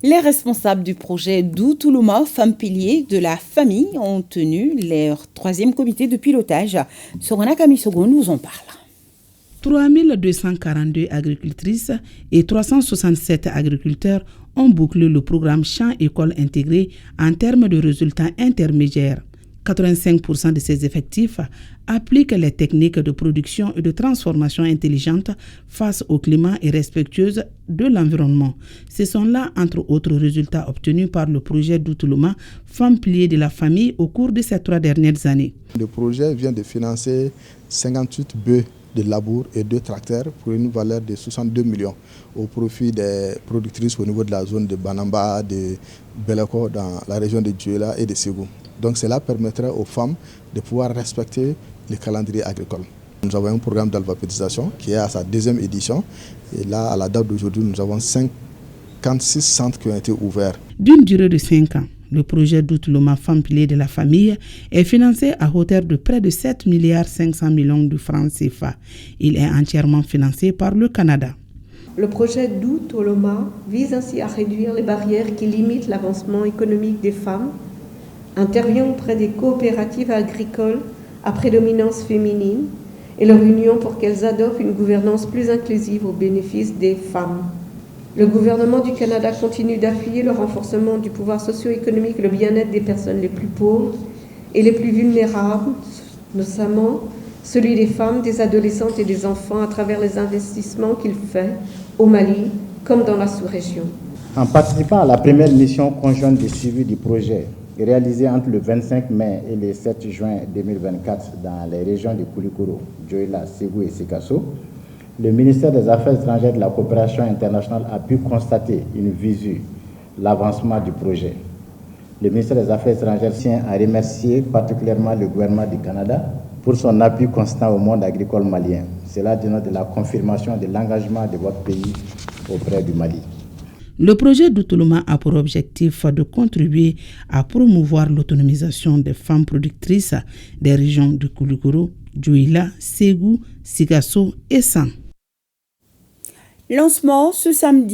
Les responsables du projet Doutoulouma, femmes piliers de la famille, ont tenu leur 3e comité de pilotage. Sorana Kamisogo nous en parle. 3242 agricultrices et 367 agriculteurs ont bouclé le programme Champs-École intégré en termes de résultats intermédiaires. 85% de ces effectifs appliquent les techniques de production et de transformation intelligentes face au climat et respectueuses de l'environnement. Ce sont là, entre autres résultats obtenus par le projet Doutoulouma, femmes piliers de la famille au cours de ces 3 dernières années. Le projet vient de financer 58 bœufs de labour et 2 tracteurs pour une valeur de 62 millions au profit des productrices au niveau de la zone de Banamba, de Beleko, dans la région de Djouela et de Ségou. Donc cela permettrait aux femmes de pouvoir respecter le calendrier agricole. Nous avons un programme d'alphabétisation qui est à sa 2e édition. Et là, à la date d'aujourd'hui, nous avons 56 centres qui ont été ouverts. D'une durée de 5 ans, le projet Doutoulouma Femmes Piliers de la famille est financé à hauteur de près de 7 milliards 500 millions de francs CFA. Il est entièrement financé par le Canada. Le projet Doutoulouma vise ainsi à réduire les barrières qui limitent l'avancement économique des femmes, intervient auprès des coopératives agricoles à prédominance féminine et leur union pour qu'elles adoptent une gouvernance plus inclusive au bénéfice des femmes. Le gouvernement du Canada continue d'appuyer le renforcement du pouvoir socio-économique et le bien-être des personnes les plus pauvres et les plus vulnérables, notamment celui des femmes, des adolescentes et des enfants à travers les investissements qu'il fait au Mali comme dans la sous-région. En participant à la première mission conjointe de suivi du projet, réalisé entre le 25 mai et le 7 juin 2024 dans les régions de Koulikoro, Djouela, Ségou et Sikasso, le ministère des Affaires étrangères et de la coopération internationale a pu constater une visu, l'avancement du projet. Le ministère des Affaires étrangères tient à remercier particulièrement le gouvernement du Canada pour son appui constant au monde agricole malien. Cela dénote de la confirmation de l'engagement de votre pays auprès du Mali. Le projet Doutoulouma a pour objectif de contribuer à promouvoir l'autonomisation des femmes productrices des régions de Koulikoro, Djouela, Ségou, Sikasso et San. Lancement ce samedi.